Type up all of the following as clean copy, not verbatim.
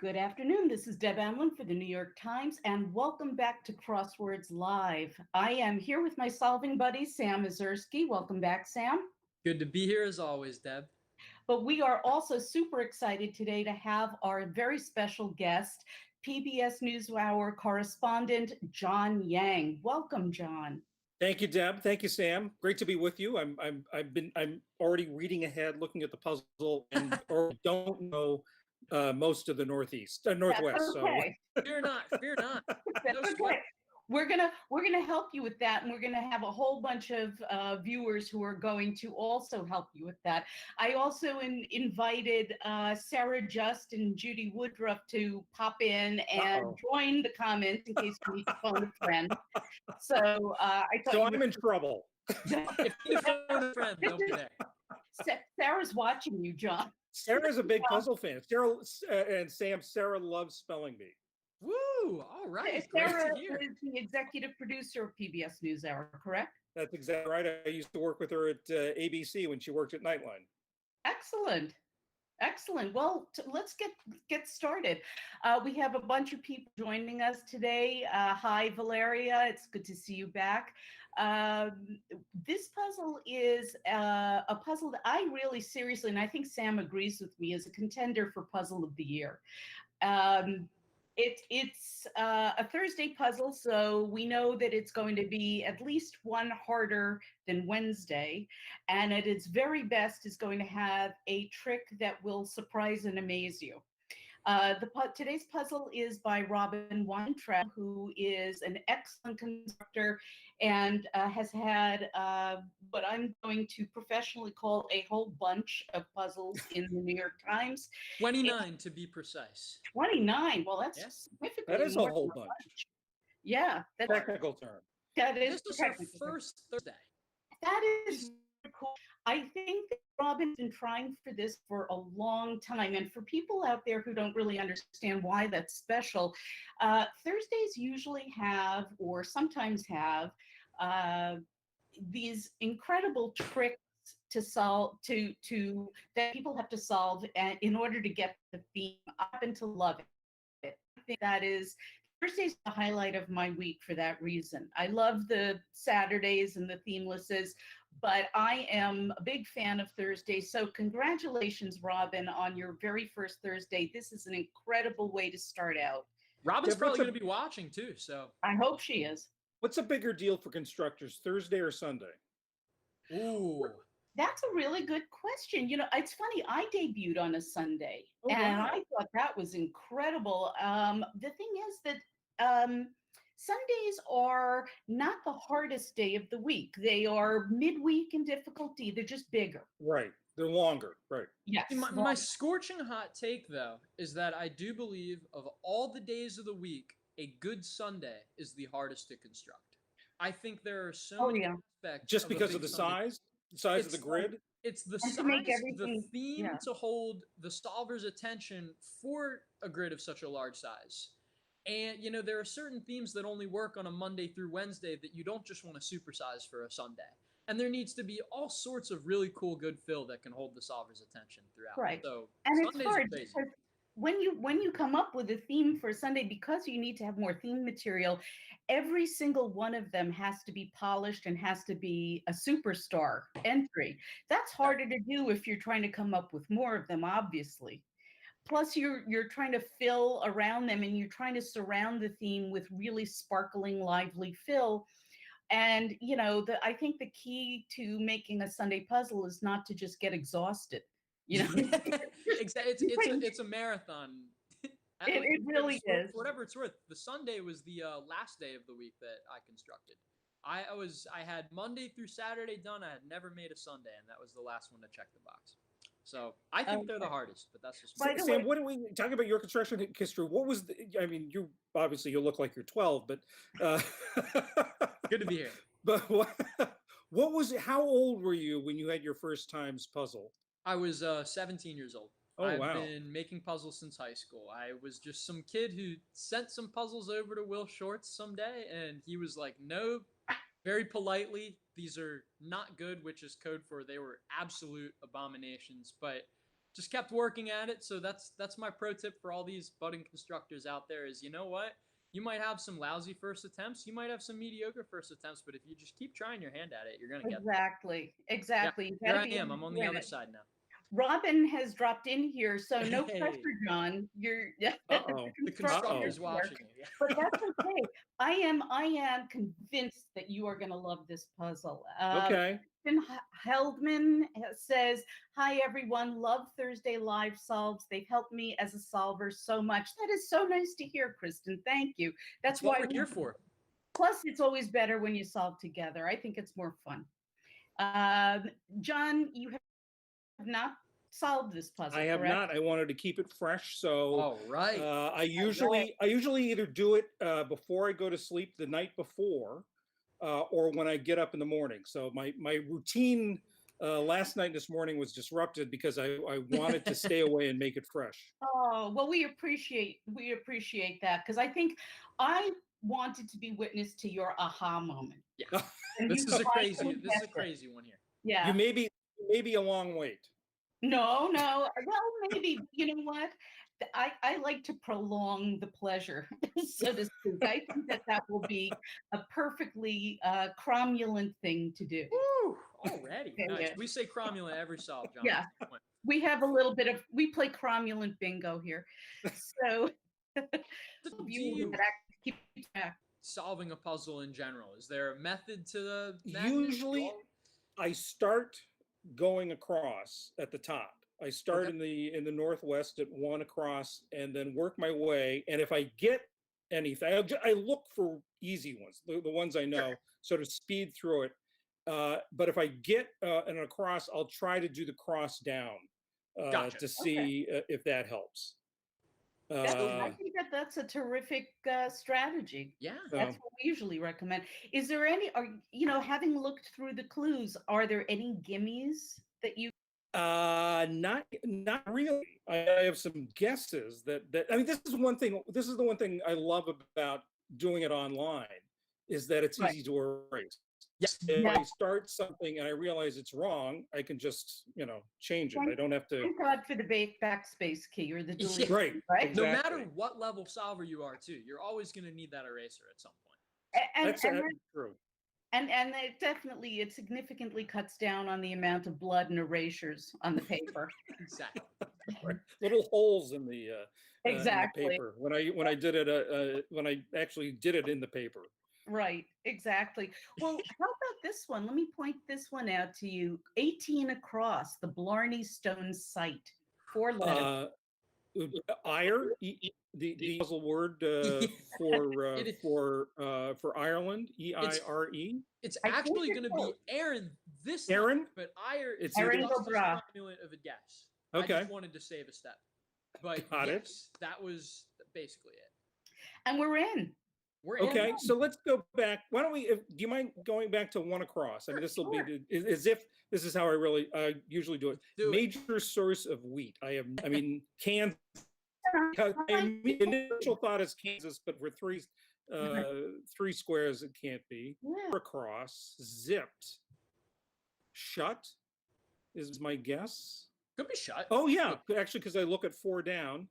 Good afternoon. This is Deb Amlen for the New York Times, and welcome back to Crosswords Live. I am here with my solving buddy, Sam Ezersky. Welcome back, Sam. Good to be here as always, Deb. But we are also super excited today to have our very special guest, PBS NewsHour correspondent John Yang. Welcome, John. Thank you, Deb. Thank you, Sam. Great to be with you. I'm already reading ahead, looking at the puzzle, and or don't know most of the Northwest. That's okay. Fear not, fear not. That's No okay. sweat. We're gonna help you with that, and we're gonna have a whole bunch of viewers who are going to also help you with that. I also invited Sarah Just and Judy Woodruff to pop in and join the comments in case you need to phone a friend. So I thought So I'm in trouble. If you phone a friend, they'll be there. Sarah's watching you, John. Sarah's a big puzzle fan. Sarah loves Spelling Bee. Woo! All right. Great Sarah to hear. is the executive producer of PBS NewsHour, correct? That's exactly right. I used to work with her at ABC when she worked at Nightline. Excellent. Excellent. Well, let's get started. We have a bunch of people joining us today. Hi, Valeria. It's good to see you back. This puzzle is a puzzle that I really seriously, and I think Sam agrees with me, is a contender for Puzzle of the Year. It's a Thursday puzzle, so we know that it's going to be at least one harder than Wednesday, and at its very best is going to have a trick that will surprise and amaze you. Today's puzzle is by Robyn Weintraub, who is an excellent constructor and has had what I'm going to professionally call a whole bunch of puzzles in the New York Times. 29 to be precise. 29. Well, that's significantly That is a more whole than bunch. Yeah, that's Technical term. that is This is our technical. first Thursday. That is cool. I think that Robyn's been trying for this for a long time. And for people out there who don't really understand why that's special, Thursdays usually have, or sometimes have, these incredible tricks to solve, that people have to solve in order to get the theme. I happen to love it. I think that is Thursday's the highlight of my week for that reason. I love the Saturdays and the themelesses, but I am a big fan of Thursdays. So congratulations, Robyn, on your very first Thursday. This is an incredible way to start out. Robyn's probably going to be watching too, so. I hope she is. What's a bigger deal for constructors, Thursday or Sunday? Ooh. That's a really good question. You know, it's funny, I debuted on a Sunday, and wow. I thought that was incredible. The thing is that Sundays are not the hardest day of the week. They are midweek in difficulty. They're just bigger. Right. They're longer. Right. Yes. My scorching hot take, though, is that I do believe of all the days of the week, a good Sunday is the hardest to construct. I think there are so many aspects. Just because of the Sunday. size of the grid? It's the And size, to make everything- the theme to hold the solver's attention for a grid of such a large size. And, you know, there are certain themes that only work on a Monday through Wednesday that you don't just want to supersize for a Sunday. And there needs to be all sorts of really cool good fill that can hold the solver's attention throughout. Right. So And Sundays it's hard are crazy. because when you come up with a theme for Sunday, because you need to have more theme material, every single one of them has to be polished and has to be a superstar entry. That's harder to do if you're trying to come up with more of them, obviously. Plus, you're trying to fill around them, and you're trying to surround the theme with really sparkling, lively fill. And you know, I think the key to making a Sunday puzzle is not to just get exhausted. You know, Exactly. It's a marathon. It really is. For whatever it's worth, the Sunday was the last day of the week that I constructed. I had Monday through Saturday done. I had never made a Sunday, and that was the last one to check the box. So I think they're the hardest, but that's just By the Sam, way- what are we talking about your construction history? What was I mean, you obviously you look like you're 12, but good to be here. But what was it? How old were you when you had your first times puzzle? I was 17 years old. Oh, I've wow. been making puzzles since high school. I was just some kid who sent some puzzles over to Will Shortz someday, and he was like, no, very politely, these are not good, which is code for they were absolute abominations. But just kept working at it. So that's my pro tip for all these budding constructors out there is, you know what? You might have some lousy first attempts. You might have some mediocre first attempts, but if you just keep trying your hand at it, you're going to get there. Exactly. Yeah, here I am. I'm on the other side now. Robyn has dropped in here, so no Hey. pressure, John. You're Uh-oh. The constructor's watching you. But that's okay. I am convinced that you are going to love this puzzle. Okay. Heldman says, "Hi everyone, love Thursday live solves. They've helped me as a solver so much." That is so nice to hear, Kristen. Thank you. That's what why we're here for. Plus, it's always better when you solve together. I think it's more fun. John, you have not solved this puzzle. I have correct? not. I wanted to keep it fresh, so All right. I usually either do it before I go to sleep the night before, or when I get up in the morning. So my routine last night and this morning was disrupted because I wanted to stay away and make it fresh. Oh, well, we appreciate that, because I think I wanted to be witness to your aha moment. Yeah. And This you is a finally crazy guessed it. one here. Yeah. You may be a long wait. No. Well, maybe, you know what? I like to prolong the pleasure, so to speak. I think that will be a perfectly cromulent thing to do. Woo! Already. Yeah, Nice. yeah. We say cromulent every solve, John. Yeah. We have a little bit of, we play cromulent bingo here. So, you keep track. solving a puzzle in general? Is there a method to the Usually I start going across at the top. I start in the northwest at one across and then work my way. And if I get anything, I look for easy ones, the ones I know, sort of speed through it. But if I get an across, I'll try to do the cross down to see if that helps. I think that's a terrific strategy. Yeah. That's what we usually recommend. Is there any, having looked through the clues, are there any gimmies that you? Not really. I have some guesses that I mean, this is the one thing I love about doing it online is that it's easy to erase. Yes. If I start something and I realize it's wrong, I can just, change it. I don't have to. Thank God for the backspace key or the delete. Right. Right. No matter what level solver you are, too, you're always going to need that eraser at some point. That's true. And it significantly cuts down on the amount of blood and erasures on the paper. Exactly. Right. Little holes in the exactly in the paper when I did it when I actually did it in the paper. Right, exactly. Well, how about this one? Let me point this one out to you. 18 across, the Blarney Stone site. 4 letters. Ire, the puzzle word for Ireland, EIRE. It's actually going to be Aaron this Aaron, time, but Ire it's Aaron of a guess. Okay. I just wanted to save a step. But Got it. That was basically it. And we're in. Okay, so let's go back. Why don't we? Do you mind going back to one across? I mean, this will be as if this is how I usually do it. Major source of wheat. Kansas. My initial thought is Kansas, but for three squares, it can't be. Yeah. Across, zipped, shut is my guess. Could be shut. Oh yeah, actually, because I look at 4 down.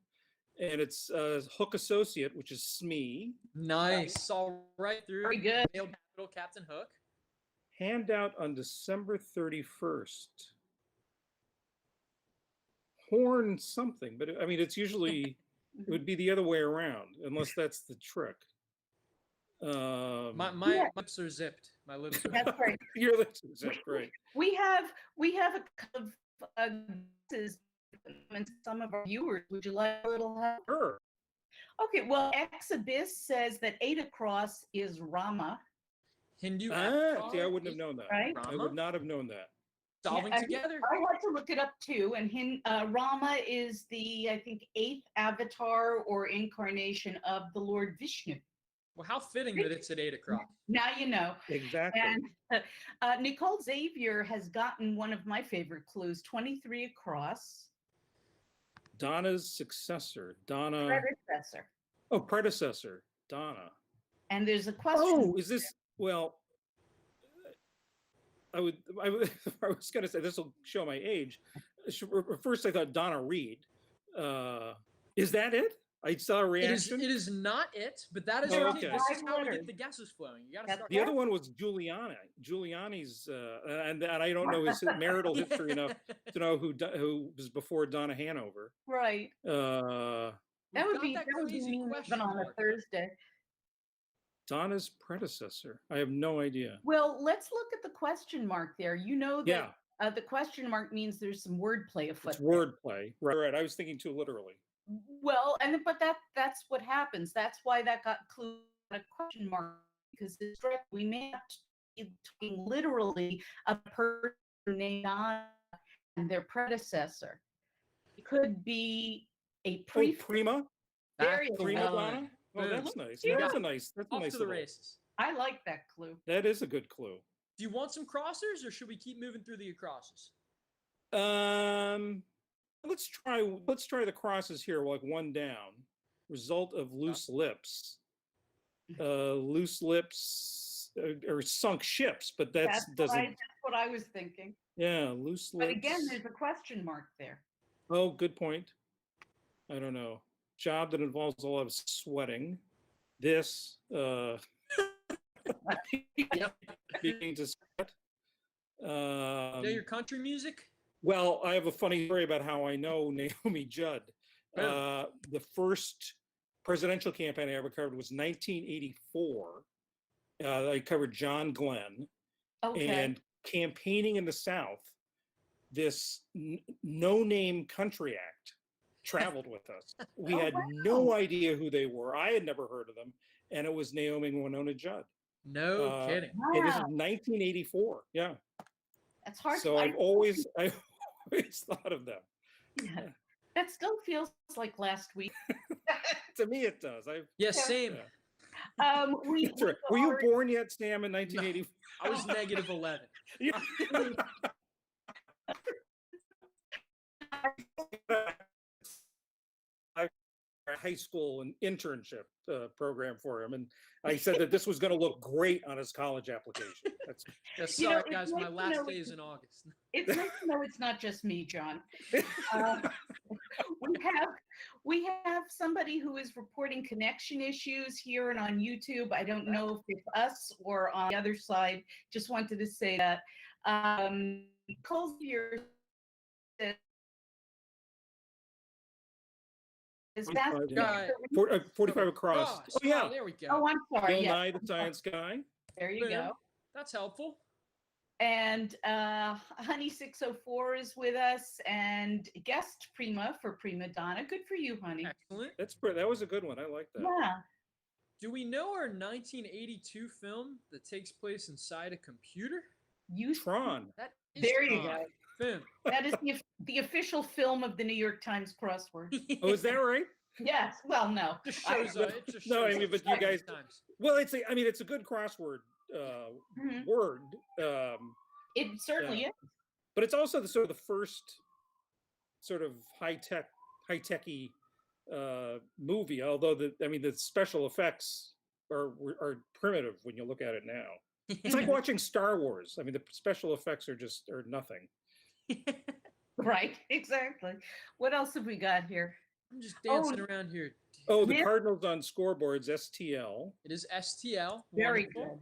And it's Hook Associate, which is SME. Nice. All right through. Very good. Male capital Captain Hook. Handout on December 31st. Horn something, but I mean, it's usually, it would be the other way around, unless that's the trick. My lips are zipped. My lips are That's right. Your lips are zipped, right. We have a couple of and some of our viewers. Would you like a little help? Sure. Okay, well, Exabis says that 8 across is Rama. Hindu. See, I wouldn't have known that. Right? I would not have known that. Solving together. I had to look it up too. And Rama is the, I think, 8th avatar or incarnation of the Lord Vishnu. Well, how fitting that it's at 8 o'clock. Now you know. Exactly. And Nicole Xavier has gotten one of my favorite clues, 23 across. Donna's successor. Donna. Predecessor. Oh, predecessor. Donna. And there's a question. Oh, is this, well, I was going to say, this will show my age. first I thought Donna Reed. Is that it? I saw a reaction. It is not it, but that is Oh, okay. okay. This is how we get the guesses flowing. You got to start. The other one was Giuliani. Giuliani's, and I don't know his marital history enough to know who was before Donna Hanover. Right. That would be mean even on a Thursday. Donna's predecessor. I have no idea. Well, let's look at the question mark there. You know that the question mark means there's some wordplay afoot. It's wordplay, right? I was thinking too literally. Well, but that's what happens. That's why that got clued a question mark, because we may not be talking literally a person named Donna and their predecessor. It could be a prima. Prima Donna. Oh, that's nice. That's a nice. That's a nice. Off to the races. I like that clue. That is a good clue. Do you want some crossers, or should we keep moving through the crosses? Let's try the crosses here, like one down. Result of loose lips. Loose lips or sunk ships, but that's what I was thinking. Yeah, loose lips. But again, there's a question mark there. Oh, good point. I don't know. Job that involves a lot of sweating. This beginning to sweat. Know your country music? Well, I have a funny story about how I know Naomi Judd. The first presidential campaign I ever covered was 1984. I covered John Glenn. Okay. And campaigning in the South, this no-name country act traveled with us. We had no idea who they were. I had never heard of them. And it was Naomi and Winona Judd. No kidding. Wow. And this is 1984. Yeah. That's hard. So I always thought of them. Yeah. That still feels like last week. To me, it does. Same. Yeah. Were you born yet, Sam, in 1984? No, I was -11. High school and internship program for him, and I said that this was going to look great on his college application. Sorry, guys, my last day is in August. It's nice to know it's not just me, John. We have somebody who is reporting connection issues here and on YouTube. I don't know if it's us or on the other side. Just wanted to say that. Cole's here. Is that 45 across? Oh, yeah. There we go. Oh, I'm sorry. Bill Nye, the Science Guy. There you go. That's helpful. And Honey 604 is with us, and guest Prima for Prima Donna. Good for you, Honey. Excellent. That was a good one. I like that. Yeah. Do we know our 1982 film that takes place inside a computer? Tron. That is there Tron. You go. Boom. That is the official film of the New York Times crossword. Oh, is that right? Yes. Well, no. Just shows it just no, shows I mean, but you guys. Times. Well, it's a good crossword word. It certainly is. But it's also the first sort of high-techy movie. Although the special effects are primitive when you look at it now. It's like watching Star Wars. I mean, the special effects are nothing. Right, exactly. What else have we got here? I'm just dancing around here. Oh, the Cardinals on scoreboards, STL. It is STL. Very Wonderful. good.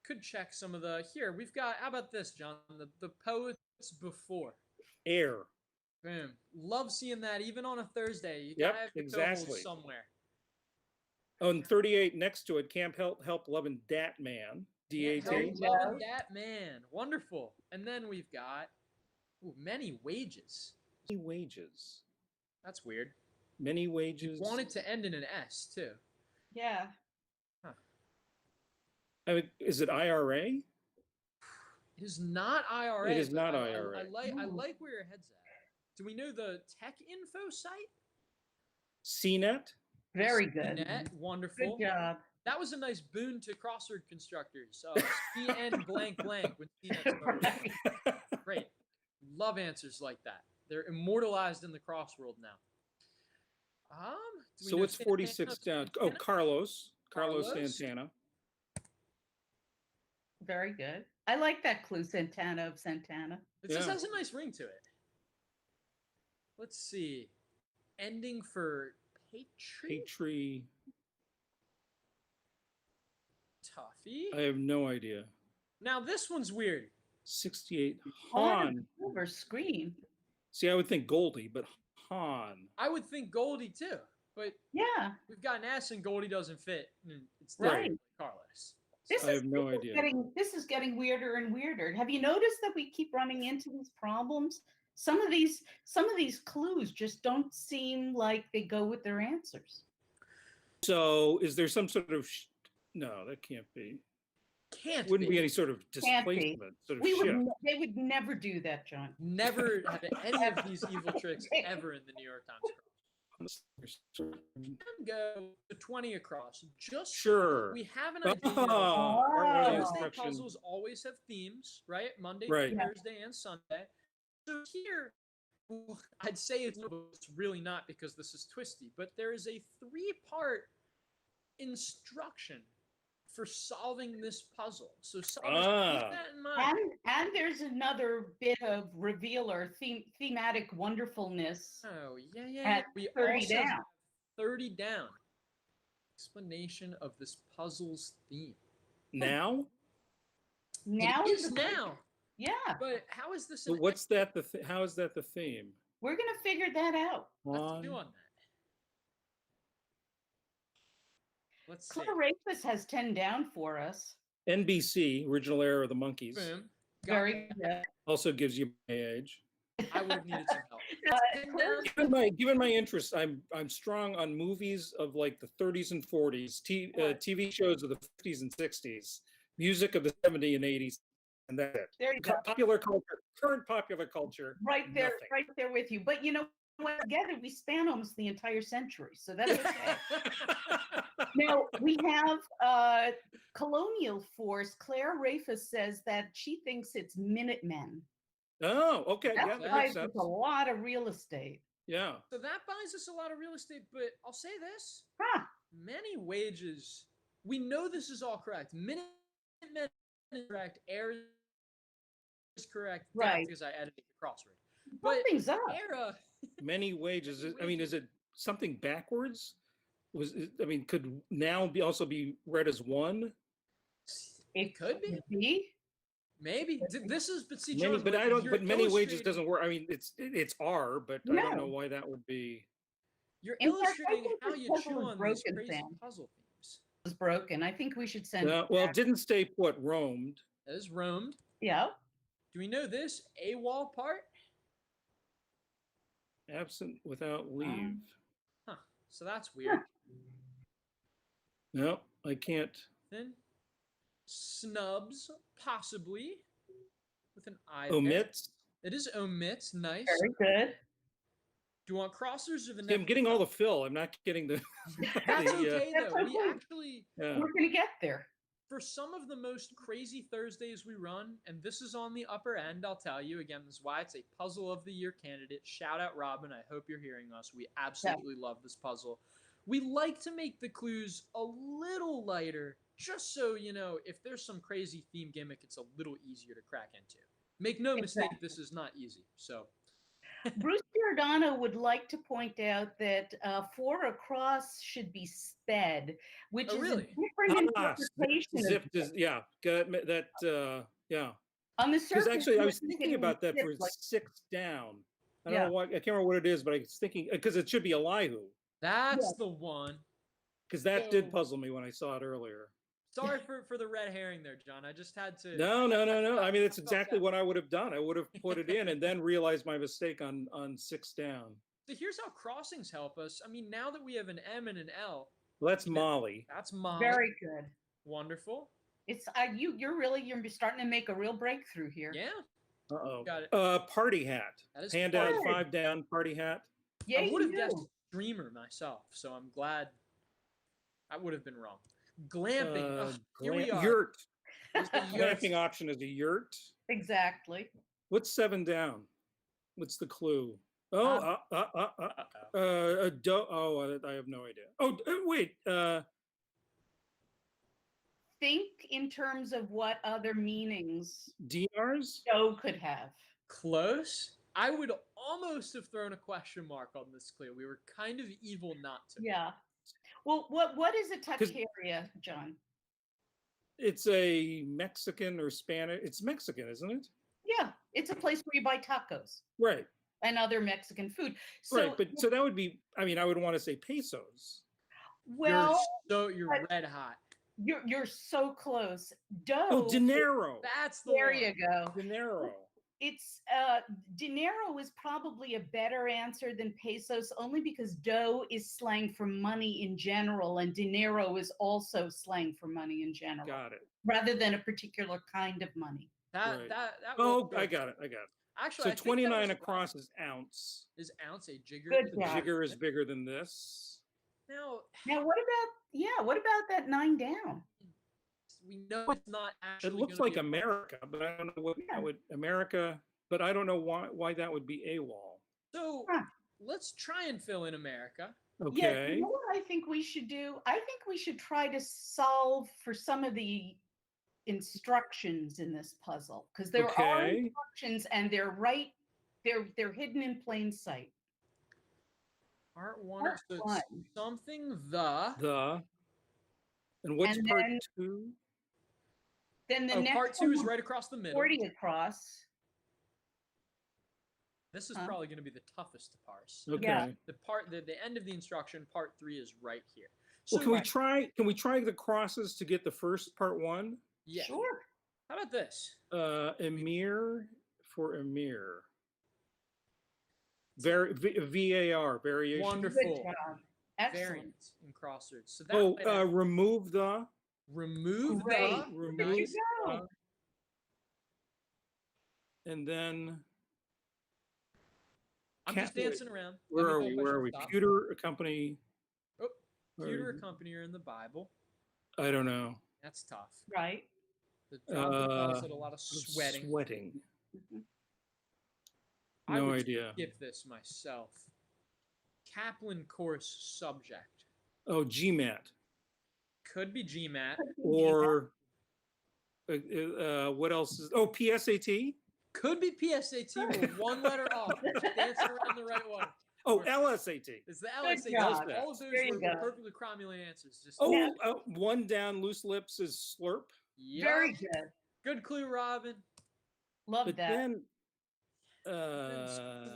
Could check some of here. We've got, how about this, John? The poets before. Air. Boom. Love seeing that even on a Thursday. You yep, gotta have the exactly. somewhere. Oh, and 38 next to it, Camp Help Lovin' Dat Man. DAT. Lovin' Dat Man. Wonderful. And then we've got Many Wages. Many Wages. That's weird. Many Wages. You want it to end in an S, too. Yeah. Huh. I mean, is it IRA? It is not IRA. It is not IRA. I like where your head's at. Do we know the tech info site? CNET. Very good. CNET. Wonderful. Good job. That was a nice boon to crossword constructors. CN blank blank when CNET started. Great. Love answers like that. They're immortalized in the crossworld now. So it's 46 down. Oh, Carlos Santana. Very good. I like that clue, Santana of Santana. It just has a nice ring to it. Let's see. Ending for Patri? Tuffy? I have no idea. Now this one's weird. 68. On Han. a silver screen. See, I would think Goldie, but Han. I would think Goldie too, but Yeah. we've got an S and Goldie doesn't fit. And it's Right. Carlos. This I have no is idea. This is getting weirder and weirder. Have you noticed that we keep running into these problems? Some of these clues just don't seem like they go with their answers. So, is there some sort of no? That can't be. Wouldn't be any sort of displacement, sort of shift. They would never do that, John. Never had any of these evil tricks ever in the New York Times. Go to 20 across. Just sure. We have an idea. Thursday puzzles always have themes, right? Monday, Thursday, and Sunday. So here, I'd say it's really not because this is twisty, but there is a 3-part instruction for solving this puzzle. So keep that in mind. And there's another bit of reveal or thematic wonderfulness. Oh, yeah. We 30 down. Have 30 down. Explanation of this puzzle's theme. Now? Now it is now. Yeah. But how is this? What's that? How is that the theme? We're gonna figure that out. Let's do on that. Let's see. Claire Rafus has 10 down for us. NBC, Original Era of the Monkeys. Boom. Very good. Also gives you my age. I would have needed some help. Given my interest, I'm strong on movies of like the 30s and 40s, TV shows of the 50s and 60s, music of the 70s and 80s, and that's it. There you go. Popular culture, current popular culture. Right there, nothing. right there with you. But you know what? Together we span almost the entire century, so that's okay. Now we have Colonial Force. Claire Rafus says that she thinks it's Minutemen. Oh, okay. That buys us a lot of real estate. Yeah. So that buys us a lot of real estate, but I'll say this. Many wages. We know this is all correct. Minutemen is correct. Air is correct. Right. Because I edited the crossword. But something's up. Era. Many wages. I mean, is it something backwards? Could now also be read as one? It could be. Maybe this is, but see, John, but I don't. But many wages doesn't work. I mean, it's R, but I don't know why that would be. You're illustrating how you chew on these crazy puzzle themes. It was broken. I think we should send. Well, it didn't stay put. Roamed. That is roamed. Yeah. Do we know this AWOL part? Absent without leave. So that's weird. No, I can't. Then snubs, possibly, with an I. Omits. It is omits. Nice. Very good. Do you want crossers or the? See, I'm getting all the fill. I'm not getting the. That's okay though. That's We actually. Yeah. We're gonna get there. For some of the most crazy Thursdays we run, and this is on the upper end, I'll tell you again, this is why it's a Puzzle of the Year candidate. Shout out, Robyn. I hope you're hearing us. We absolutely love this puzzle. We like to make the clues a little lighter, just so, if there's some crazy theme gimmick, it's a little easier to crack into. Make no mistake, this is not easy. So, Bruce Giordano would like to point out that 4 across should be sped, which is a different interpretation. Zipped is, yeah. Yeah. On the surface, because actually, I was thinking about that for 6 down. I don't know why. I can't remember what it is, but I was thinking because it should be Elihu. That's the one. Because that did puzzle me when I saw it earlier. Sorry for the red herring there, John. I just had to. No. I mean, it's exactly what I would have done. I would have put it in and then realized my mistake on 6 down. So here's how crossings help us. I mean, now that we have an M and an L. Well, that's Molly. That's Molly. Very good. Wonderful. It's you're starting to make a real breakthrough here. Yeah. Uh-oh. Got it. Party hat. That is hand out 5 down. Party hat. Yeah, I would have guessed streamer myself, so I'm glad. I would have been wrong. Glamping. Here we are. Yurt. Glamping option is a yurt. Exactly. What's 7 down? What's the clue? I have no idea. Oh, wait. Think in terms of what other meanings DRs? Joe could have. Close. I would almost have thrown a question mark on this clue. We were kind of evil not to. Yeah. Well, what is a taqueria, John? It's a Mexican or Spanish. It's Mexican, isn't it? Yeah, it's a place where you buy tacos Right. and other Mexican food. Right. But so that would be. I mean, I would want to say pesos. Well, you're red hot. You're so close. Dough. Oh, dinero. That's the There one. you go. Dinero. It's dinero is probably a better answer than pesos, only because dough is slang for money in general, and dinero is also slang for money in general. Got it. Rather than a particular kind of money. That oh, I got it. Actually, so 29 across is ounce. Is ounce a jigger? Good job. Jigger is bigger than this. Now what about that 9 down? We know it's not actually. It looks like America, but I don't know what that would America. But I don't know why that would be AWOL. So let's try and fill in America. Okay. Yeah, you know what I think we should do? I think we should try to solve for some of the instructions in this puzzle, because there are instructions and they're hidden in plain sight. Part one. Something the. And what's part 2? Then the next part 2 is right across the middle. 40 across. This is probably going to be the toughest to parse. Okay. Yeah. The end of the instruction, part 3 is right here. So well, can we try the crosses to get the first part 1? Yeah. Sure. How about this? Emir for Emir. VAR, variation. Wonderful. Good job. Excellent. Variant in crosswords. So remove the. Remove Great. the. Remove the. And then. I'm just dancing around. Where are we? Pewter company. Oh, pewter company are in the Bible. I don't know. That's tough. Right. The job said a lot of sweating. Mm-hmm. I would idea. Skip this myself. Kaplan course subject. Oh, GMAT. Could be GMAT. Or what else is? Oh, PSAT. Could be PSAT. We're one letter off. We're just dancing around the right one. Oh, LSAT. It's the LSAT. All of those were perfectly cromulent answers. Just one down. Loose lips is slurp. Yep. Very good. Good clue, Robyn. Love but that. Then,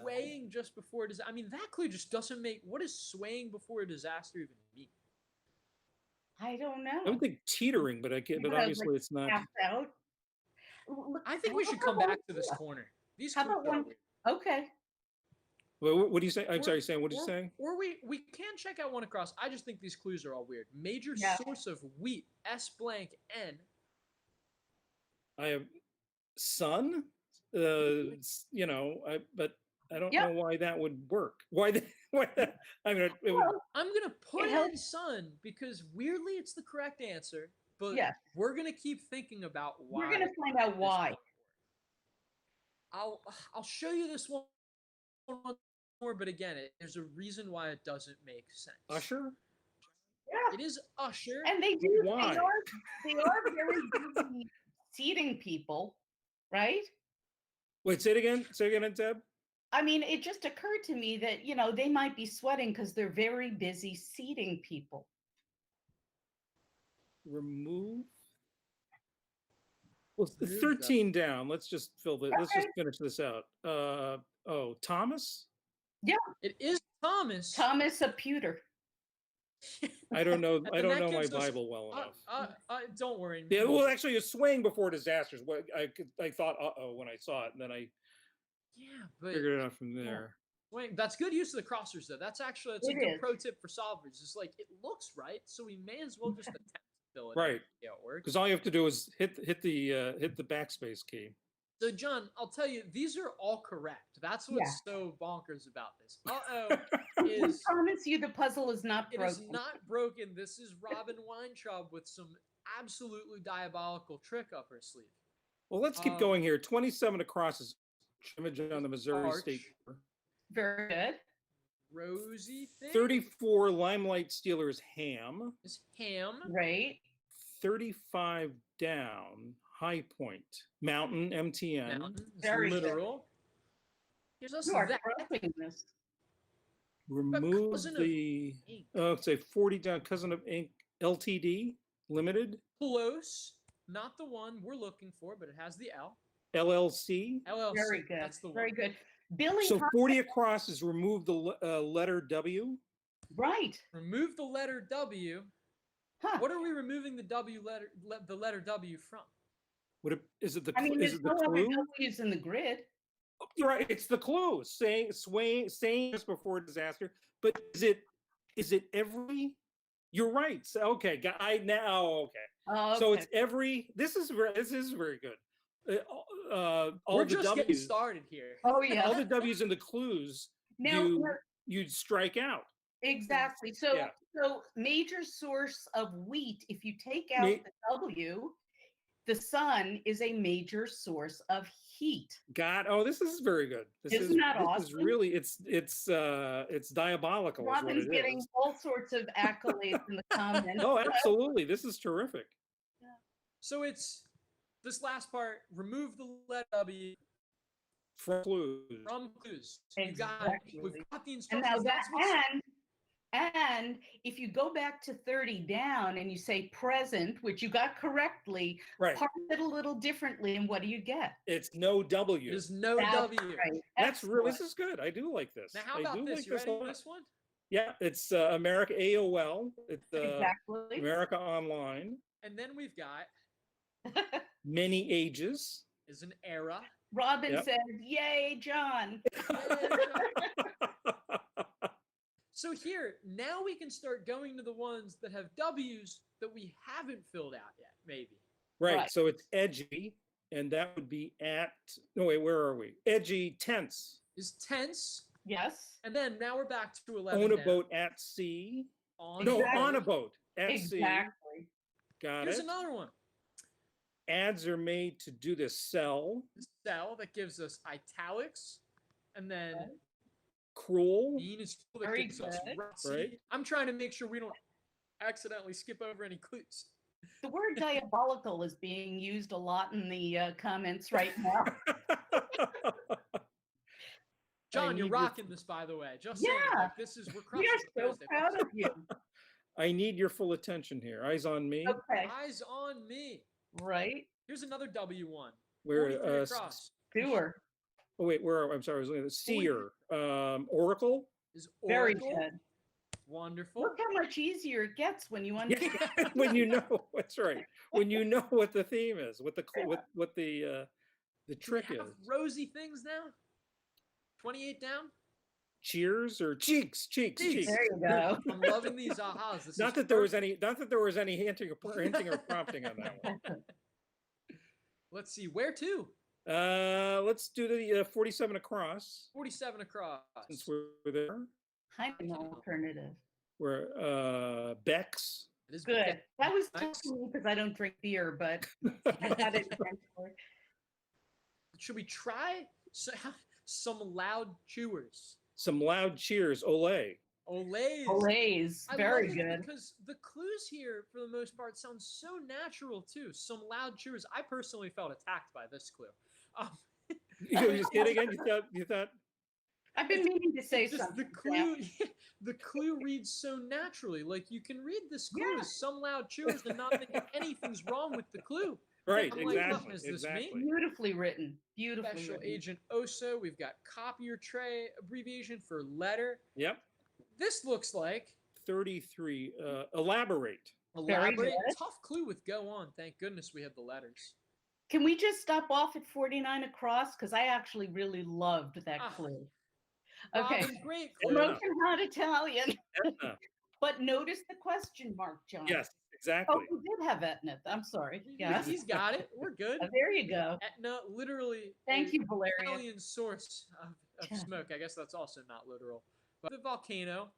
swaying just before disaster. I mean, that clue just doesn't make. What does swaying before a disaster even mean? I don't know. I would think teetering, but obviously it's not. Out. I think we should come back to this corner. These clues are weird. Okay. Well, what do you say? I'm sorry, Sam. What did you say? Or we can check out one across. I just think these clues are all weird. Major source of wheat. S blank N. I have sun. But I don't know why that would work. Why that? I mean, I'm gonna put in sun because weirdly it's the correct answer. But we're gonna keep thinking about why. We're gonna find out why. I'll show you this one more, but again, there's a reason why it doesn't make sense. Usher? Yeah. It is Usher. And they do. Why? They are very busy seating people, right? Wait, say it again. Say it again, Deb. I mean, it just occurred to me that, they might be sweating because they're very busy seating people. Remove. Well, 13 down. Let's just fill this. Okay. Let's just finish this out. Thomas? Yeah. It is Thomas. Thomas a pewter. I don't know. I don't know my Bible well enough. Don't worry. Yeah. Well, actually, it's swaying before disasters. I thought, when I saw it, and then I figured it out from there. Swing. That's good use of the crossers, though. That's a good pro tip for solvers. It's like it looks right, so we may as well just attempt to fill it. Right. Yeah, it works. Because all you have to do is hit the backspace key. So, John, I'll tell you, these are all correct. That's what's so bonkers about this. I promise you the puzzle is not broken. It is not broken. This is Robyn Weintraub with some absolutely diabolical trick up her sleeve. Well, let's keep going here. 27 across is image on the Missouri State. Very good. Rosy thing. 34 Limelight Steelers ham. Is ham. Right. 35 down. High Point. Mountain, MTN. Mountain. Very literal. Here's us You are that. correcting this. Remove Cousin of the, Ink. say 40 down, Cousin of Ink, LTD, Limited, Close. Not the one we're looking for, but it has the L. LLC. LLC. Very good. That's the one. Very good. Billy, So 40 across is remove the letter W. right. Remove the letter W. Huh. What are we removing the the letter W from? Is it the, I mean, is there's it the no other clue? W's in the grid. You're right. It's the clue. Saying just before disaster. But is it every? You're right. So, okay. Okay. Oh, So okay. it's every. This is very good. All We're the just getting W's. started here. Oh, yeah. All the W's in the clues. Now, You'd strike out. exactly. So, Yeah. so major source of wheat. If you take out the W, the sun is a major source of heat. Oh, this is very good. Isn't that this awesome? is really it's diabolical. Robin's getting all sorts of accolades in the comments. Oh, absolutely. This is terrific. So it's this last part. Remove the letter W From clues. from clues. Exactly. We've got the And instructions. now and if you go back to 30 down and you say present, which you got correctly, Right. parse it a little differently, and what do you get? It's no W. There's no That's W. right. That's really, Excellent. this is good. I do like this. Now, how I about do this? like You ready a for lot. this one? Yeah, it's America AOL. It's Exactly. America Online. And then we've got Many ages. is an era. Robin Yep. says, "Yay, John!" So here, now we can start going to the ones that have W's that we haven't filled out yet, maybe. Right. So it's edgy, and that would be at. No wait, where are we? Edgy tense. Is tense. Yes. And then now we're back to 11 Own a down. boat at sea. On No, a boat. on a boat at sea. Exactly. Got Here's it. another one. Ads are made to do this. Sell. Cell that gives us italics, and then Cruel. bean is cool that Very gives us good. rutsy. Right. I'm trying to make sure we don't accidentally skip over any clues. The word diabolical is being used a lot in the comments right now. John, you're need your- rocking this, by the way. Just saying, Yeah. like, this is we're crushing We are it so Thursday. proud of you. I need your full attention here. Eyes on me. Okay. Eyes on me. Right. Here's another W1. Where 43 across. Doer. Oh wait, I'm sorry, I was looking at the seer. Oracle. Is Very Oracle. good. Wonderful. Look how much easier it gets when you understand. When you know, that's right. When you know what the theme is, what the trick Do we have is. rosy things now? 28 down? Cheers or cheeks. There you go. I'm loving these ahas. This Not is that there was any hinting or prompting on that one. Let's see, where to? Let's do the 47 across 47 across. since we're there. Kind of an alternative. We're Beck's. It is Good. That was tough Nice. for me because I don't drink beer, but I had it eventually. Should we try some loud chewers? Some loud cheers. Olay. Olays. Olays. I Very love it good. because the clues here, for the most part, sound so natural too. Some loud cheers. I personally felt attacked by this clue. You just kidding again? You thought I've been meaning to say It's just something. the clue. The clue reads so naturally. Like you can read this clue as some loud cheers and not think anything's wrong with the clue. right? I'm like, Exactly. "Look, is this me?" Exactly. Beautifully written. Beautifully Special written. Agent Oso. We've got copier tray abbreviation for letter. Yep. This looks like 33. Elaborate. Very elaborate. good. Tough clue with go on. Thank goodness we have the letters. Can we just stop off at 49 across? Because I actually really loved that Ah, clue. Okay. Robin, great clue. Yeah. Smoking hot Italian. Etna. But notice the question mark, John. Yes, Oh, exactly. we did have Etna. I'm sorry. He- Yes. He's got it. We're good. There you go. Etna, literally. Thank a you, Valeria. Italian source of Yeah. smoke. I guess that's also not literal. But the volcano.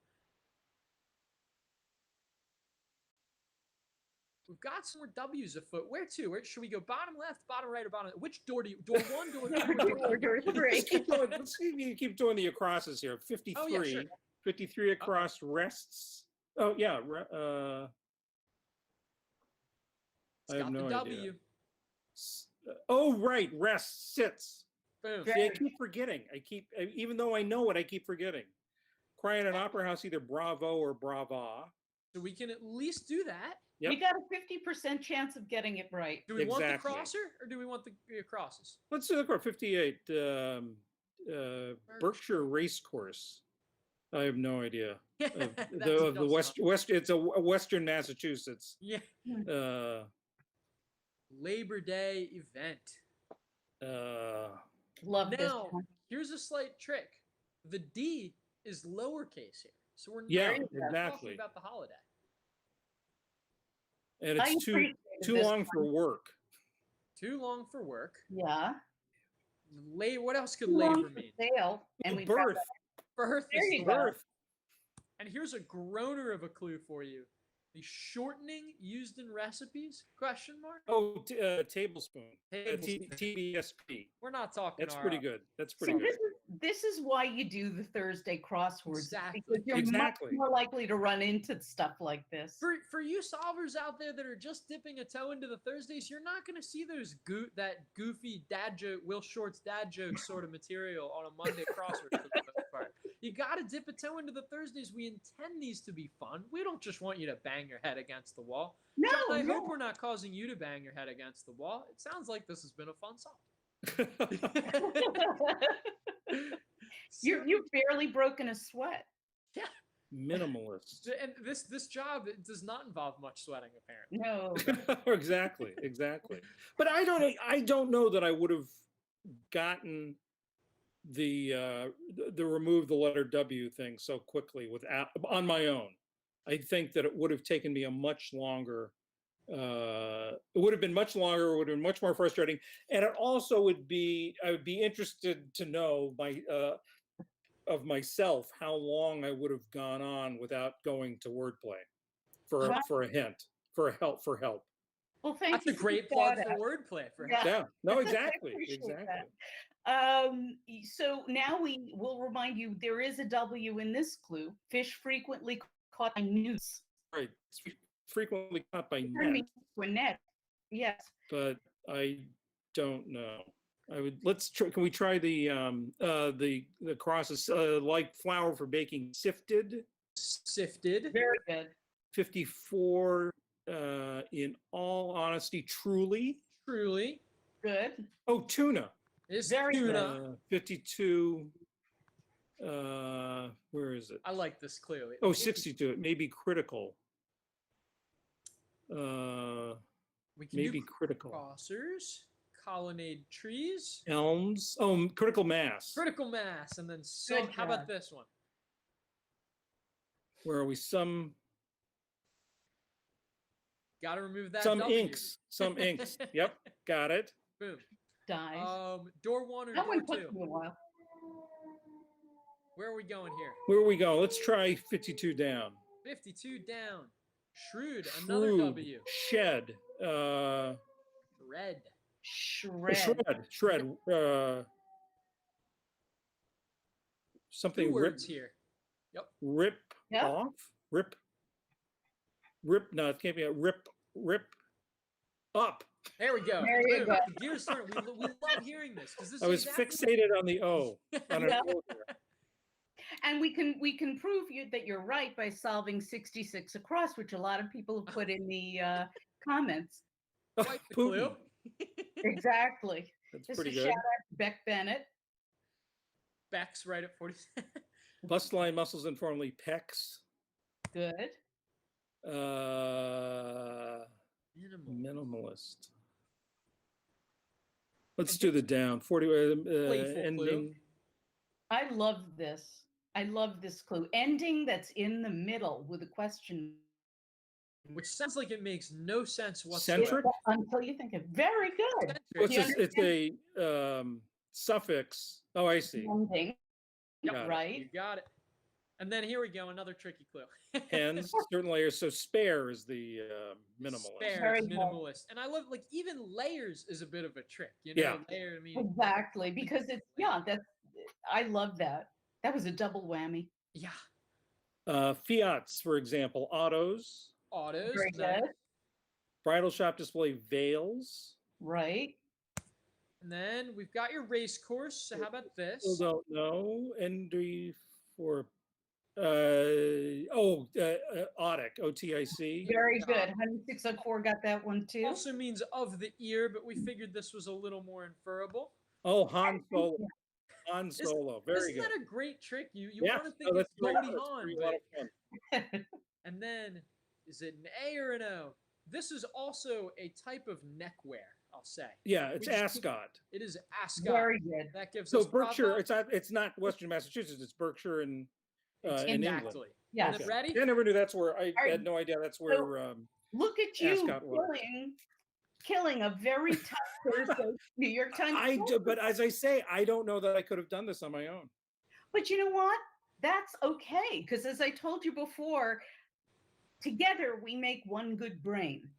We've got some more W's afoot. Where to? Where should we go? Bottom left, bottom right, or bottom? Which door do you? Door one, door two, or door Door Let's three. keep doing, let's see if you keep doing the acrosses here. 53. Oh, yeah, sure. 53 across rests. Oh, yeah. It's I have got no the idea. W. Oh, right. Rests, sits. Boom. See, I keep forgetting. Even though I know it, I keep forgetting. Cry in an opera house, either bravo or brava. So we can at least do that. Yep. We got a 50% chance of getting it right. Do we want the Exactly. crosser or do we want the crosses? Let's do the 58. Berkshire Racecourse. I have no idea. The west. It's a Western Massachusetts. Yeah. Uh, Labor Day event. Love this Now, one. here's a slight trick. The D is lowercase here, so we're not Yeah, talking exactly. about the holiday. And I it's appreciated too this long one. for work. Too long for work. Yeah. What else could Too long labor for mean? sale, and we Birth. Birth There is you the go. word. Birth. And here's a groaner of a clue for you. The shortening used in recipes? Question mark? Oh, tablespoon. Tablespoon. TBSP. We're not talking. That's pretty good. That's See, pretty good. this is why you do the Thursday crosswords. Exactly. Because you're Exactly. much more likely to run into stuff like this. For you solvers out there that are just dipping a toe into the Thursdays, you're not going to see those that goofy dad joke, Will Short's dad joke sort of material on a Monday crossword for the most part. You got to dip a toe into the Thursdays. We intend these to be fun. We don't just want you to bang your head against the wall. No, John, I no. hope we're not causing you to bang your head against the wall. It sounds like this has been a fun solve. You've barely broken a sweat. Yeah. Minimalist. And this job does not involve much sweating, apparently. No. Exactly. But I don't know that I would have gotten the remove the letter W thing so quickly on my own. I think that it would have taken me a much longer. It would have been much longer. It would have been much more frustrating, and it also would be. I would be interested to know of myself how long I would have gone on without going to wordplay for a hint, for help. Well, thank That's you. a great plug for wordplay. For Yeah. Yeah. No. Exactly. appreciate Exactly. that. So now we will remind you there is a W in this clue. Fish frequently caught by noose. Right. It's frequently caught by Pardon net, me, for net. Yes. but I don't know. Let's try. Can we try the crosses like flour for baking? Sifted. Very good. 54. In all honesty, truly. Good. Oh, tuna. Is Very tuna. 52. Where is it? I like this clue. Oh, 62. It may be critical. We can Maybe do critical. Crossers, colonnade trees, Elms. Oh, critical mass. and then some. How about this one? Where are we? Got to remove that. Some W. inks. Some inks. Yep. Got it. Boom. Dies. Door one or That door one two? took me a while. Where are we going here? Where are we going? Let's try 52 down. 52 down. Shrewd. Another Shrewd. W. Shed. Red. Shred. Something. Two words here. Yep. Rip Yep. off. Rip. No, it can't be a rip up. There we go. There you Boom. go. The gears turn. We love hearing this because this I was is exactly fixated on the O. On an Yeah. O there. And we can prove that you're right by solving 66 across, which a lot of people have put in the comments. quite the clue. Putin. Exactly. That's This pretty is good. shout out to Beck Bennett. Beck's right at 40. Bust line muscles informally pecs. Good. Minimalist. Let's do the down. 40 Playful ending. clue. I love this. I love this clue. Ending that's in the middle with a question. Which sounds like it makes no sense whatsoever. Centric? Until you think of very good. Well, You it's a suffix. Oh, I see. Ending. Got it. Right. You got it. And then here we go, another tricky clue. Hens, certain layers. So spare is the minimalist. Spare, Very it's good. minimalist. And I love, like, even layers is a bit of a trick. You know, Yeah. layer, I mean, Exactly. Because I love that. That was a double whammy. yeah. Fiats, for example, autos. Autos. Very then- good. Bridal shop display veils. Right. And then we've got your race course. So how about Still this? don't know. ND for OTIC, OTIC. Very good. Honey 604 got that one too. Also means of the ear, but we figured this was a little more inferable. Oh, Han Solo. Han Solo. Very Isn't good. that a great trick? You Yeah, want to think no, it's that's great. Goldie That's Hawn, a lot of fun. and then is it an A or an O? This is also a type of neckwear, I'll say. Yeah, it's We just- Ascot. It is ascot. Very good. That gives So us Berkshire, bravo. it's not Western Massachusetts, it's Berkshire in England. Exactly. Yes. Okay. Ready? I never knew that's where. I Are- had no idea that's where. Look at you Ascot was. killing a very tough Thursday New York Times. But as I say, I don't know that I could have done this on my own. But you know what? That's okay. Because as I told you before, together we make one good brain.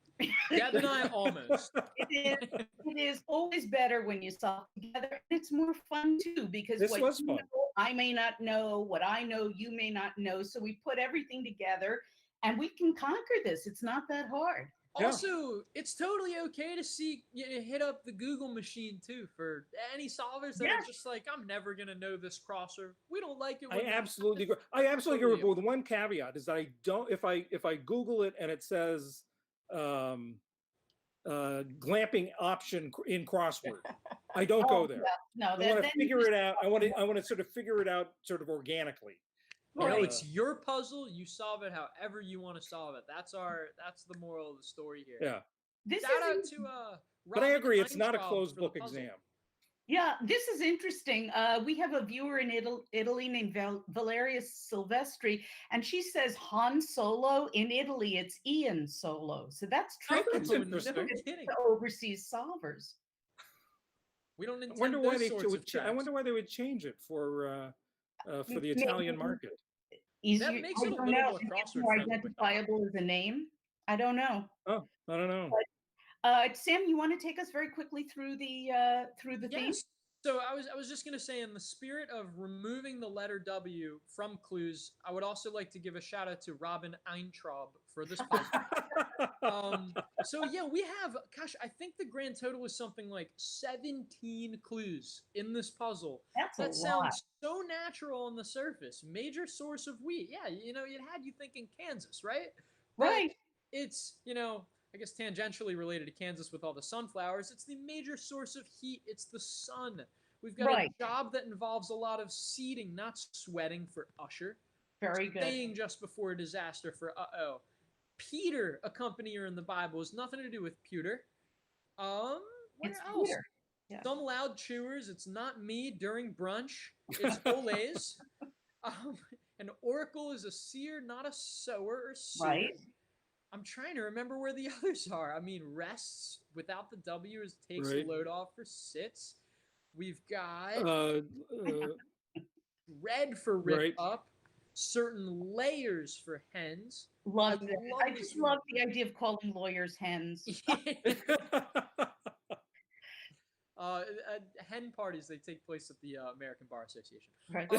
Deb and I almost. It is always better when you solve together. It's more fun too, because This what was you fun. know, I may not know, what I know, you may not know. So we put everything together and we can conquer this. It's not that hard. Yeah. Also, it's totally okay to hit up the Google machine too for any solvers that Yes. are just like, I'm never gonna know this crosser. We don't like it. I when absolutely agree. I absolutely agree. But with one caveat is that I don't. If I Google it and it says glamping option in crossword, I don't go there. No, I want to figure it out. I want to sort of figure it out sort of organically. You know, Right. it's your puzzle. You solve it however you want to solve it. That's the moral of the story here. Yeah. This Shout out is to But I Robyn agree. It's not a Weintraub closed for the book puzzle. exam. Yeah, this is interesting. We have a viewer in Italy named Valeria Silvestri, and she says Han Solo. In Italy, it's Ian Solo. So that's Oh, tricky no interesting. kidding. to overseas solvers. We don't I intend wonder why those sorts of I tracks. wonder why they would change it for the Maybe- Italian market. Easier, makes I it a don't little know. more Is it crossword more friendly, but not. identifiable as a name? I don't know. Oh, I don't know. Sam, you want to take us very quickly through the theme? Yes. So I was just gonna say, in the spirit of removing the letter W from clues, I would also like to give a shout out to Robyn Weintraub for this puzzle. So yeah, we have, gosh, I think the grand total is something like 17 clues in this puzzle. That's That a lot. sounds so natural on the surface. Major source of wheat. Yeah, it had you thinking Kansas, right? But Right. it's, I guess tangentially related to Kansas with all the sunflowers. It's the major source of heat. It's the sun. We've got Right. a job that involves a lot of seeding, not sweating for Usher. Very good. Staying just before a disaster for uh-oh. Peter, accompanier in the Bible, has nothing to do with pewter. Where It's else? Peter. Yeah. Some loud chewers. It's not me during brunch. It's Olays. An oracle is a seer, not a sower or seer. Right. I'm trying to remember where the others are. I mean, rests without the W is takes Right. the load off for sits. We've got red for rip right. up, certain layers for hens. Love I that. love I this just one. love the idea of calling lawyers hens. Hen parties, they take place at the American Bar Association. Right.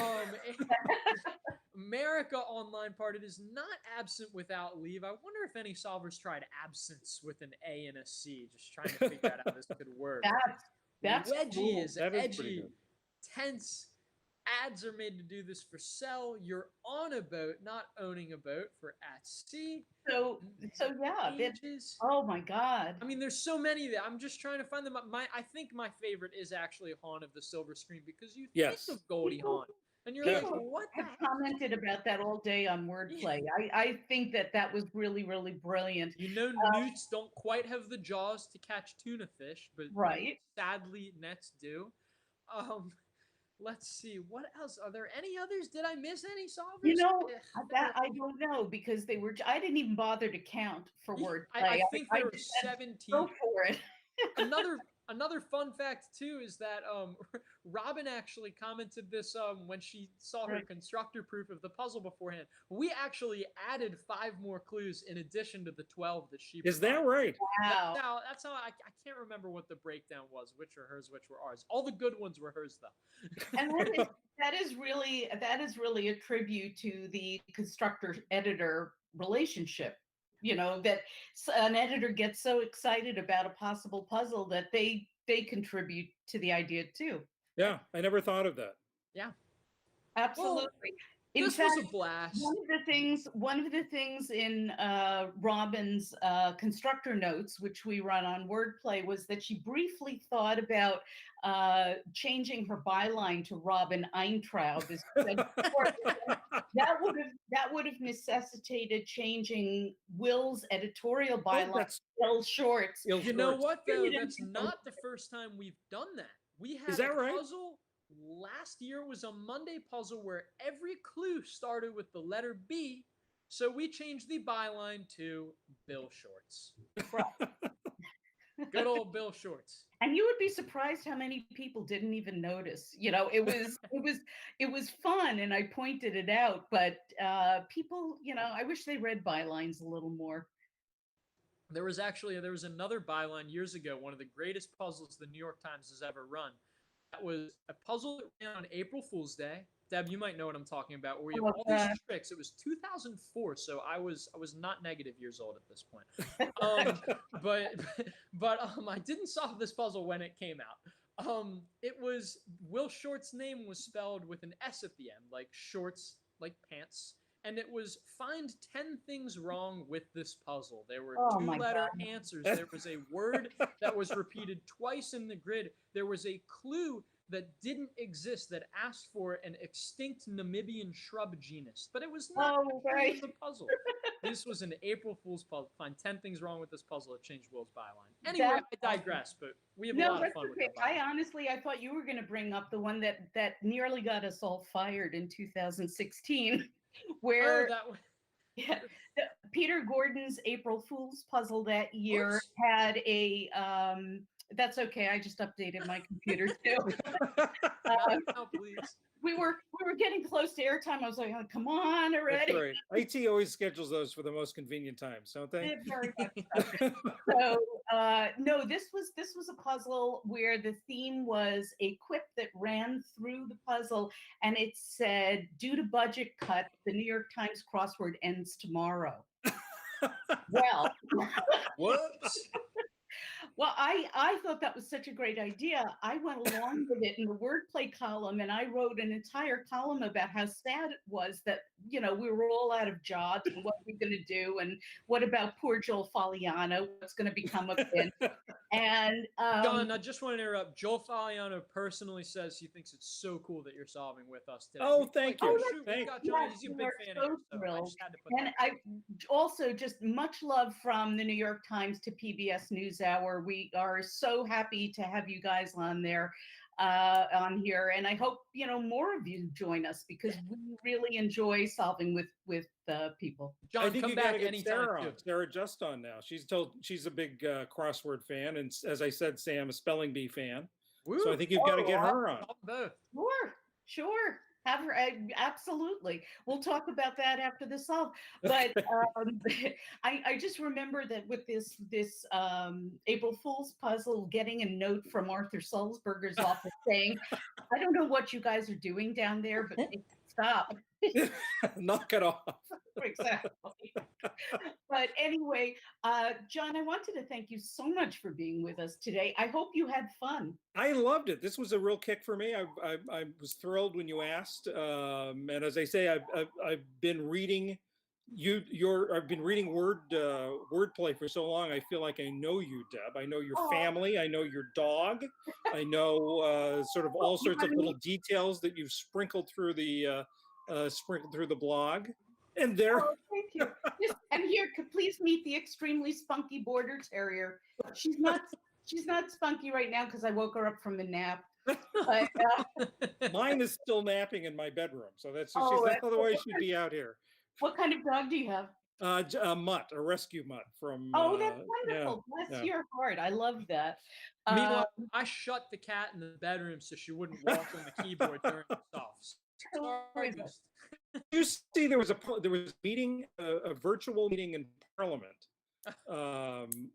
America Online Party is not absent without leave. I wonder if any solvers tried absence with an A and a C, just trying to figure out how this could work. That's Wedgie cool. is That is pretty edgy. good. Tense. Ads are made to do this for sell. You're on a boat, not owning a boat for at sea. So yeah. Ages. Oh my God. I mean, there's so many that I'm just trying to find them. I think my favorite is actually Han of the Silver Screen, because you Yes. think of Goldie Hawn and you're Yeah. like, what the I've heck? commented about that all day on wordplay. I think that was really, really brilliant. Newts don't quite have the jaws to catch tuna fish, but Right. sadly nets do. Let's see, what else? Are there any others? Did I miss any solvers? That I don't know, because they were. I didn't even bother to count for wordplay. I think there were just said, 17. Go for it. Another fun fact too is that Robyn actually commented this when she saw her Right. constructor proof of the puzzle beforehand. We actually added 5 more clues in addition to the 12 that she Is that provided. right? Wow. That's how I can't remember what the breakdown was, which were hers, which were ours. All the good ones were hers though. And that is really a tribute to the constructor editor relationship. That an editor gets so excited about a possible puzzle that they they contribute to the idea too. Yeah, I never thought of that. Yeah. Absolutely. In This fact, was a blast. one of the things in Robyn's constructor notes, which we run on Wordplay, was that she briefly thought about changing her byline to Robyn Weintraub. That would have necessitated changing Will's editorial byline. That's Bill Shorts. You know what, though? That's not the first time we've done that. We had a puzzle last year. Was a Monday puzzle where every clue started with the letter B, so we changed the byline to Bill Shorts. Good old Bill Shorts. And you would be surprised how many people didn't even notice. You know, it was fun, and I pointed it out. But people, you know, I wish they read bylines a little more. There was another byline years ago, one of the greatest puzzles the New York Times has ever run. That was a puzzle that ran on April Fool's Day. Deb, you might know what I'm talking about. Where you have all these tricks. It was 2004, so I was not negative years old at this point. But I didn't solve this puzzle when it came out. It was Will Short's name was spelled with an S at the end, like shorts, like pants. And it was find 10 things wrong with this puzzle. There were two-letter answers. There was a word that was repeated twice in the grid. There was a clue that didn't exist that asked for an extinct Namibian shrub genus. But it was not the puzzle. This was an April Fool's puzzle. Find 10 things wrong with this puzzle. It changed Will's byline. Anyway, I digress, but we have a lot of fun with that byline. I thought you were going to bring up the one that nearly got us all fired in 2016. Where Peter Gordon's April Fool's puzzle that year had a that's okay, I just updated my computer too. Please. We were getting close to airtime. I was like, oh, come on already. That's right. IT always schedules those for the most convenient times, don't they? Very much so. So no, this was a puzzle where the theme was a quip that ran through the puzzle, and it said, due to budget cuts, the New York Times crossword ends tomorrow. Well, whoops. Well, I thought that was such a great idea. I went along with it in the wordplay column, and I wrote an entire column about how sad it was that, you know, we were all out of jobs and what we're going to do, and what about poor Joel Faliano, what's going to become of him. And Don, I just want to interrupt. Joel Faliano personally says he thinks it's so cool that you're solving with us today. Oh, thank you. He's a big fan of yours, so I just had to put and I also just much love from the New York Times to PBS NewsHour. We are so happy to have you guys on there, on here, and I hope, you know, more of you join us, because we really enjoy solving with people. John, I think come you back gotta get anytime. Sarah on. Sarah just on now. She's a big crossword fan, and as I said, Sam, a spelling bee fan. Woo. So I think you've got to get her on. Sure. Have her, absolutely. We'll talk about that after the solve. But I just remember that with this April Fool's puzzle, getting a note from Arthur Sulzberger's office saying, "I don't know what you guys are doing down there, but stop." Knock it off. Exactly. But anyway, John, I wanted to thank you so much for being with us today. I hope you had fun. I loved it. This was a real kick for me. I was thrilled when you asked, and as I say, I've been reading I've been reading wordplay for so long. I feel like I know you, Deb. I know your family. I know your dog. I know sort of all sorts of little details that you've sprinkled through the blog. And there. Oh, thank you. And here, please meet the extremely spunky border terrier. She's not spunky right now because I woke her up from a nap. But, mine is still napping in my bedroom, so she's not the way she'd be out here. What kind of dog do you have? A mutt, a rescue mutt from. Oh, that's wonderful. Bless your heart. I love that. Meanwhile, I shut the cat in the bedroom so she wouldn't walk on the keyboard during the softs. Sorry. You see, there was a meeting, a virtual meeting in Parliament,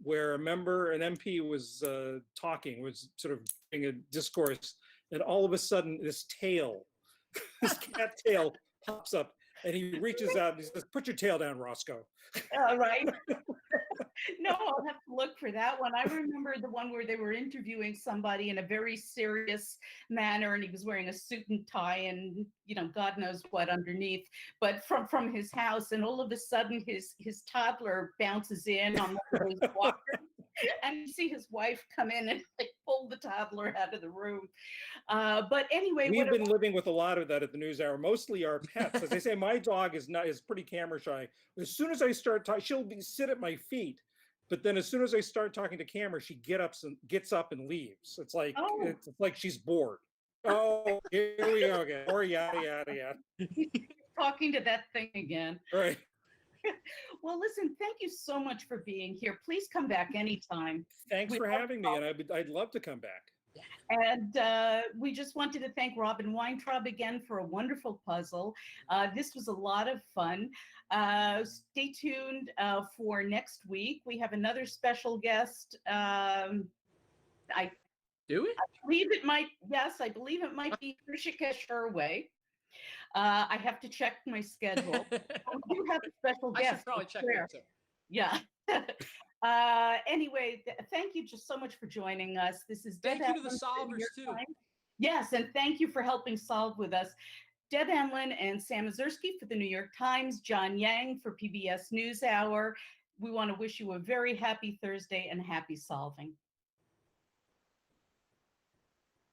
where an MP was talking, was sort of doing a discourse, and all of a sudden, this cat tail pops up, and he reaches out and he says, "Put your tail down, Roscoe." All right. No, I'll have to look for that one. I remember the one where they were interviewing somebody in a very serious manner, and he was wearing a suit and tie, and God knows what underneath. But from his house, and all of a sudden, his toddler bounces in on one of those walkers, and you see his wife come in and like pull the toddler out of the room. But anyway, We've been living with a lot of that at the NewsHour, mostly our pets. As I say, my dog is pretty camera shy. As soon as I start talking, she'll sit at my feet. But then as soon as I start talking to camera, she gets up and leaves. It's like it's like she's bored. Oh, here we go again. Or yada yada yada. Talking to that thing again. Right. Well, listen, thank you so much for being here. Please come back anytime. Thanks for having me, and I'd love to come back. And we just wanted to thank Robyn Weintraub again for a wonderful puzzle. This was a lot of fun. Stay tuned for next week. We have another special guest. I believe it might be Trishika Sherway. I have to check my schedule. We do have a special guest. I should probably check that too. Yeah. Anyway, thank you just so much for joining us. This is Deb Thank you Amlen to the solvers too. Yes, and thank you for helping solve with us. Deb Amlen and Sam Ezersky for the New York Times, John Yang for PBS NewsHour. We want to wish you a very happy Thursday and happy solving.